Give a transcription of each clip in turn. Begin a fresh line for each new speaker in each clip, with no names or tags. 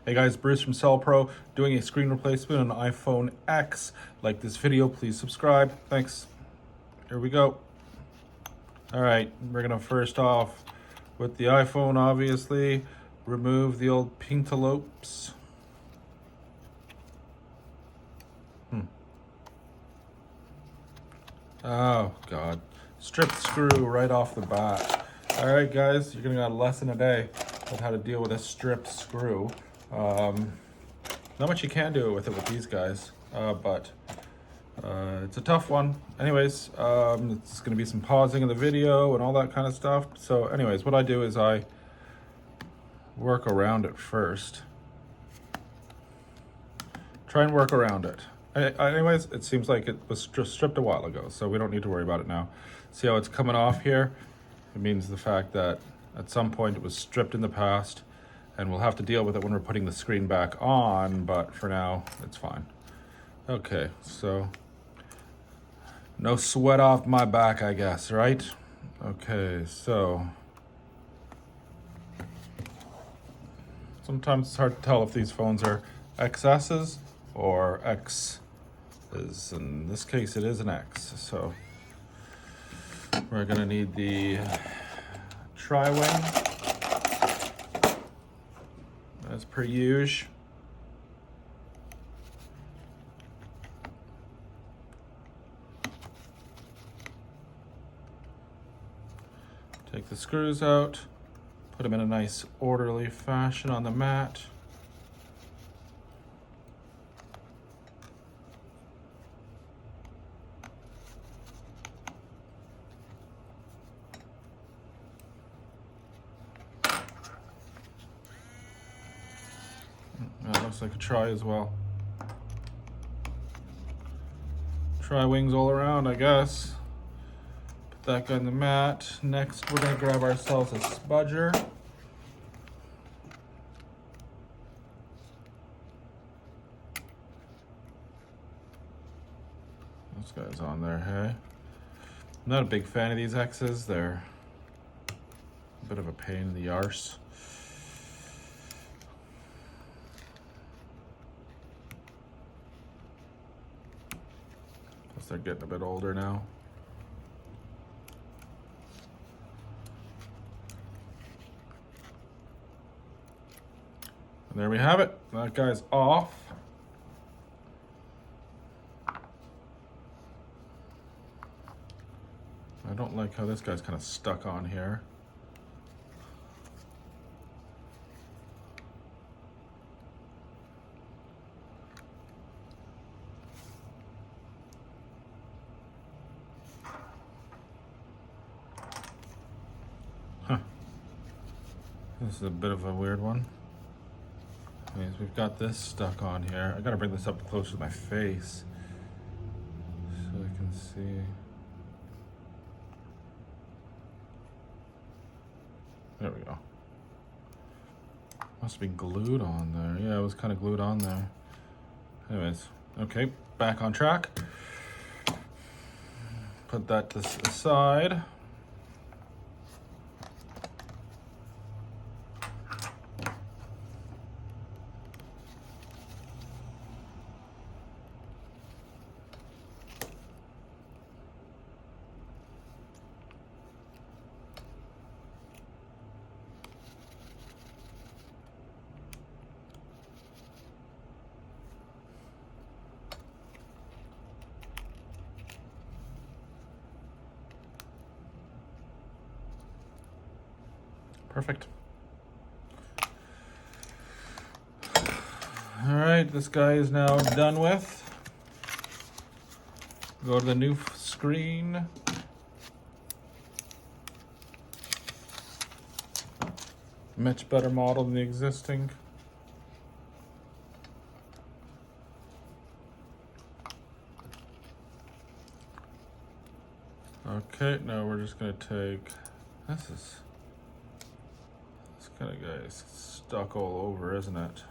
Hey guys, Bruce from Cell Pro doing a screen replacement on iPhone X. Like this video, please subscribe. Thanks. Here we go. All right, we're gonna first off with the iPhone, obviously, remove the old pintalopes. Oh God, strip screw right off the bat. All right, guys, you're gonna get a lesson today on how to deal with a stripped screw. Not much you can do with it with these guys, but it's a tough one. Anyways, it's gonna be some pausing in the video and all that kind of stuff. So anyways, what I do is I work around it first. Try and work around it. Anyways, it seems like it was stripped a while ago, so we don't need to worry about it now. See how it's coming off here? It means the fact that at some point it was stripped in the past, and we'll have to deal with it when we're putting the screen back on, but for now, it's fine. Okay, so no sweat off my back, I guess, right? Okay, so sometimes it's hard to tell if these phones are XS's or X. In this case, it is an X. So we're gonna need the tri-wing as per usual. Take the screws out, put them in a nice orderly fashion on the mat. That looks like a try as well. Try wings all around, I guess. Put that guy on the mat. Next, we're gonna grab ourselves a spudger. This guy's on there, hey? I'm not a big fan of these X's. They're a bit of a pain in the arse. They're getting a bit older now. And there we have it. That guy's off. I don't like how this guy's kind of stuck on here. This is a bit of a weird one. Anyways, we've got this stuck on here. I gotta bring this up closer to my face so I can see. There we go. Must be glued on there. Yeah, it was kind of glued on there. Anyways, okay, back on track. Put that to the side. Perfect. All right, this guy is now done with. Go to the new screen. Much better model than the existing. Okay, now we're just gonna take, this kind of guy is stuck all over, isn't it?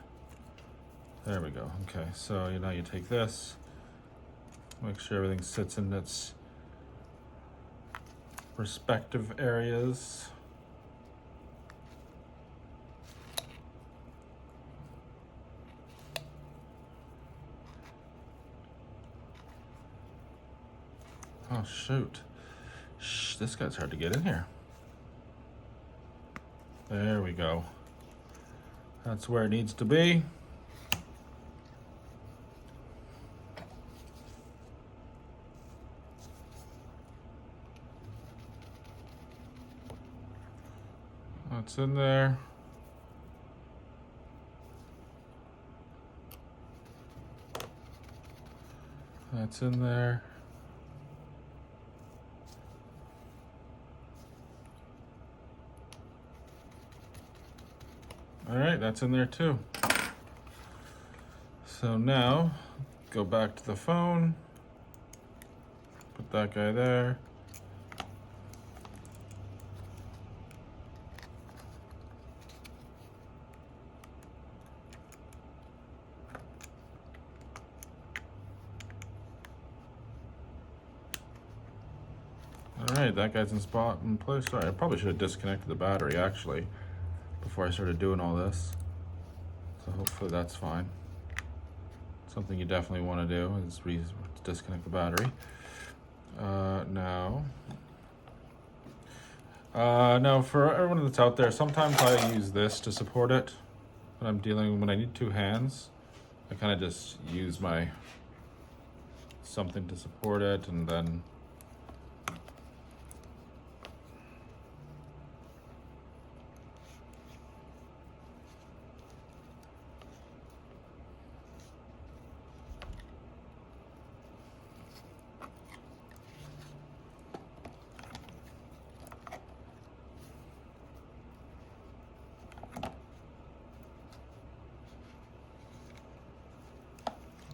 There we go. Okay, so now you take this, make sure everything sits in its respective areas. Oh, shoot. Shh, this guy's hard to get in here. There we go. That's where it needs to be. That's in there. That's in there. All right, that's in there too. So now, go back to the phone. Put that guy there. All right, that guy's in place. Sorry, I probably should have disconnected the battery actually before I started doing all this. So hopefully that's fine. Something you definitely want to do is disconnect the battery. Now for everyone that's out there, sometimes I use this to support it when I need two hands. I kind of just use something to support it, and then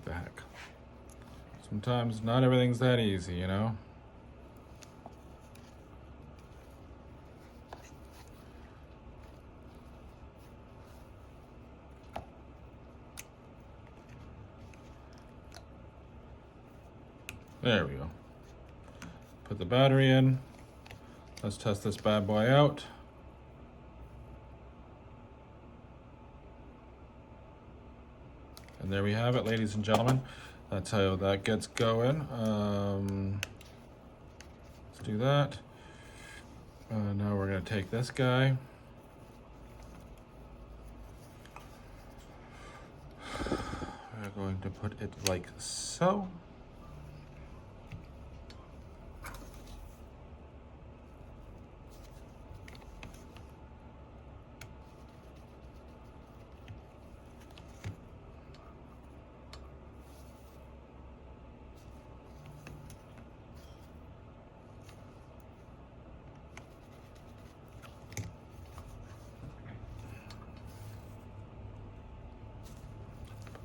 the heck. Sometimes not everything's that easy, you know? There we go. Put the battery in. Let's test this bad boy out. And there we have it, ladies and gentlemen. That's how that gets going. Let's do that. Now we're going to take this guy. We're going to put it like so.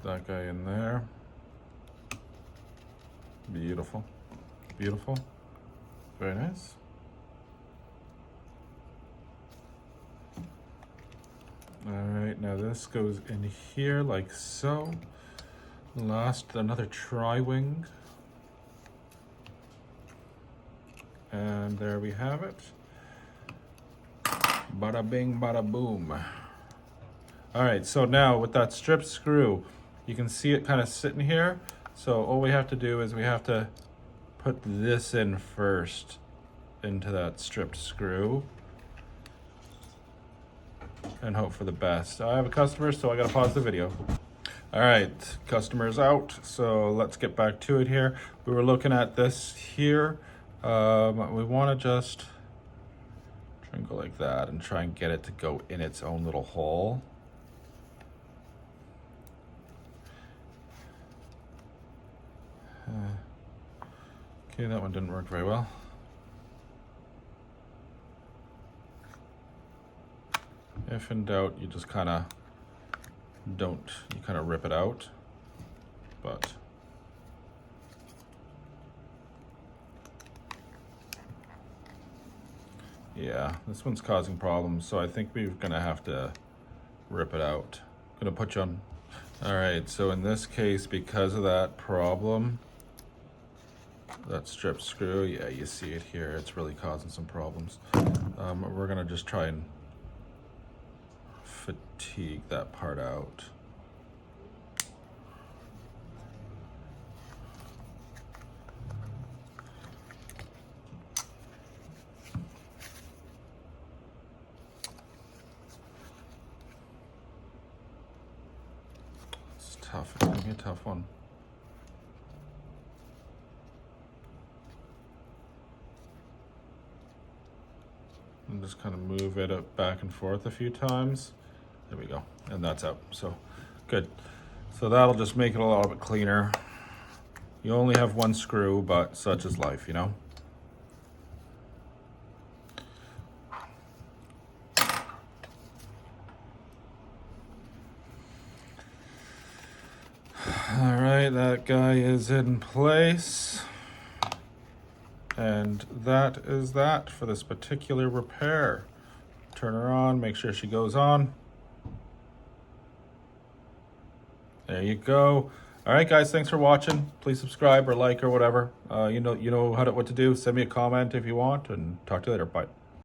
That guy in there. Beautiful. Beautiful. Very nice. All right, now this goes in here like so. Last, another tri-wing. And there we have it. Bada bing, bada boom. All right, so now with that strip screw, you can see it kind of sitting here. So all we have to do is we have to put this in first into that stripped screw and hope for the best. I have a customer, so I gotta pause the video. All right, customer's out, so let's get back to it here. We were looking at this here. We wanna just try and go like that and try and get it to go in its own little hole. Okay, that one didn't work very well. If in doubt, you just kind of rip it out. But yeah, this one's causing problems, so I think we're gonna have to rip it out. Gonna put you on. All right, so in this case, because of that problem, that strip screw, yeah, you see it here, it's really causing some problems. We're gonna just try and fatigue that part out. tough. It's gonna be a tough one. And just kind of move it back and forth a few times. There we go. And that's out. So good. So that'll just make it a little bit cleaner. You only have one screw, but such is life, you know? All right, that guy is in place. And that is that for this particular repair. Turn her on, make sure she goes on. There you go. All right, guys, thanks for watching. Please subscribe or like or whatever. You know what to do. Send me a comment if you want, and talk to you later. Bye.